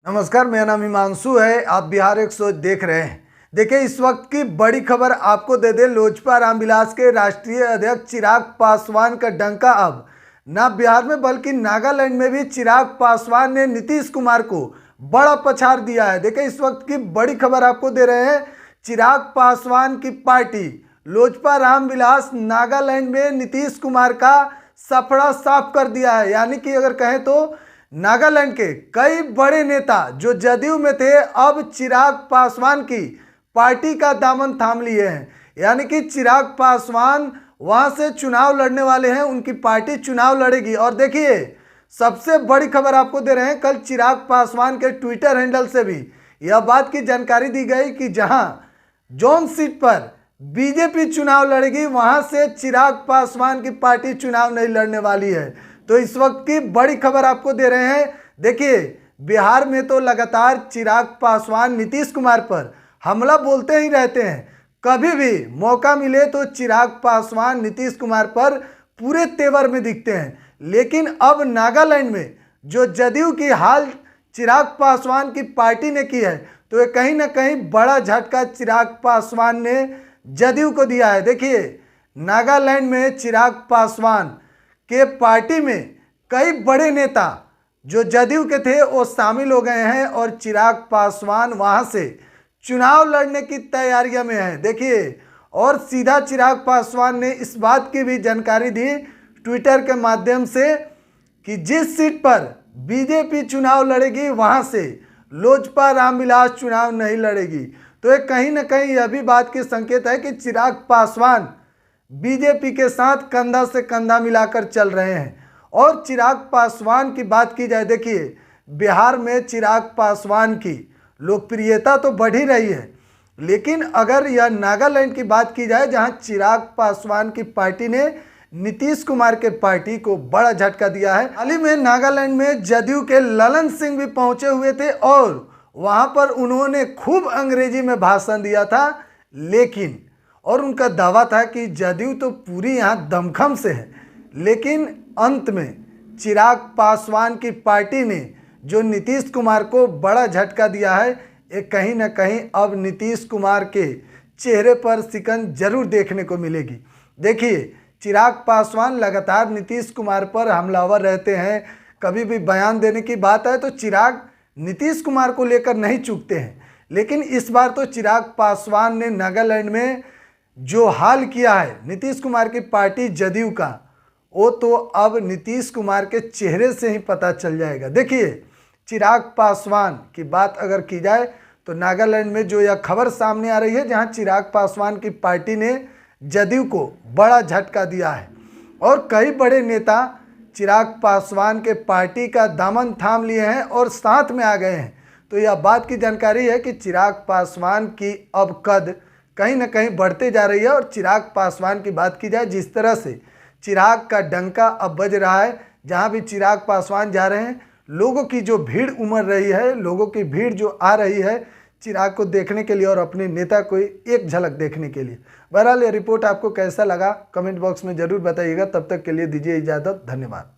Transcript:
नमस्कार, मेरा नाम हिमांशु है। आप बिहार 100 देख रहे हैं। देखिए, इस वक्त की बड़ी खबर आपको दे दे। लोजपा रामविलास के राष्ट्रीय अध्यक्ष चिराग पासवान का डंका अब न बिहार में बल्कि नागालैंड में भी चिराग पासवान ने नीतीश कुमार को बड़ा पछाड़ दिया है। देखिए, इस वक्त की बड़ी खबर आपको दे रहे हैं। चिराग पासवान की पार्टी लोजपा रामविलास नागालैंड में नीतीश कुमार का सफड़ा साफ कर दिया है। यानी कि अगर कहें तो नागालैंड के कई बड़े नेता जो जदयू में थे अब चिराग पासवान की पार्टी का दामन थाम लिए हैं। यानी कि चिराग पासवान वहां से चुनाव लड़ने वाले हैं, उनकी पार्टी चुनाव लड़ेगी। और देखिए, सबसे बड़ी खबर आपको दे रहे हैं। कल चिराग पासवान के ट्विटर हैंडल से भी यह बात की जानकारी दी गई कि जहां जौन सीट पर बीजेपी चुनाव लड़ेगी वहां से चिराग पासवान की पार्टी चुनाव नहीं लड़ने वाली है। तो इस वक्त की बड़ी खबर आपको दे रहे हैं। देखिए, बिहार में तो लगातार चिराग पासवान नीतीश कुमार पर हमला बोलते ही रहते हैं। कभी भी मौका मिले तो चिराग पासवान नीतीश कुमार पर पूरे तेवर में दिखते हैं। लेकिन अब नागालैंड में जो जदयू की हाल चिराग पासवान की पार्टी ने की है, तो ये कहीं ना कहीं बड़ा झटका चिराग पासवान ने जदयू को दिया है। देखिए, नागालैंड में चिराग पासवान के पार्टी में कई बड़े नेता जो जदयू के थे वो शामिल हो गए हैं और चिराग पासवान वहां से चुनाव लड़ने की तैयारियों में है। देखिए, और सीधा चिराग पासवान ने इस बात की भी जानकारी दी ट्विटर के माध्यम से कि जिस सीट पर बीजेपी चुनाव लड़ेगी वहां से लोजपा रामविलास चुनाव नहीं लड़ेगी। तो ये कहीं ना कहीं यह भी बात की संकेत है कि चिराग पासवान बीजेपी के साथ कंधा से कंधा मिलाकर चल रहे हैं। और चिराग पासवान की बात की जाए, देखिए, बिहार में चिराग पासवान की लोकप्रियता तो बढ़ ही रही है। लेकिन अगर यह नागालैंड की बात की जाए, जहां चिराग पासवान की पार्टी ने नीतीश कुमार के पार्टी को बड़ा झटका दिया है। हाल ही में नागालैंड में जदयू के ललन सिंह भी पहुंचे हुए थे और वहां पर उन्होंने खूब अंग्रेजी में भाषण दिया था। लेकिन और उनका दावा था कि जदयू तो पूरी यहाँ दमखम से है। लेकिन अंत में चिराग पासवान की पार्टी ने जो नीतीश कुमार को बड़ा झटका दिया है, ये कहीं ना कहीं अब नीतीश कुमार के चेहरे पर सिकन जरूर देखने को मिलेगी। देखिए, चिराग पासवान लगातार नीतीश कुमार पर हमलावर रहते हैं। कभी भी बयान देने की बात है तो चिराग नीतीश कुमार को लेकर नहीं चूकते हैं। लेकिन इस बार तो चिराग पासवान ने नागालैंड में जो हाल किया है नीतीश कुमार की पार्टी जदयू का, वो तो अब नीतीश कुमार के चेहरे से ही पता चल जाएगा। देखिए, चिराग पासवान की बात अगर की जाए तो नागालैंड में जो यह खबर सामने आ रही है, जहां चिराग पासवान की पार्टी ने जदयू को बड़ा झटका दिया है और कई बड़े नेता चिराग पासवान के पार्टी का दामन थाम लिए हैं और साथ में आ गए हैं। तो यह बात की जानकारी है कि चिराग पासवान की अब कद कहीं ना कहीं बढ़ते जा रही है। और चिराग पासवान की बात की जाए, जिस तरह से चिराग का डंका अब बज रहा है, जहां भी चिराग पासवान जा रहे हैं लोगों की जो भीड़ उमड़ रही है, लोगों की भीड़ जो आ रही है चिराग को देखने के लिए और अपने नेता को एक झलक देखने के लिए। बहरहाल, ये रिपोर्ट आपको कैसा लगा कमेंट बॉक्स में जरूर बताइएगा। तब तक के लिए दीजिए इजाज़त। धन्यवाद।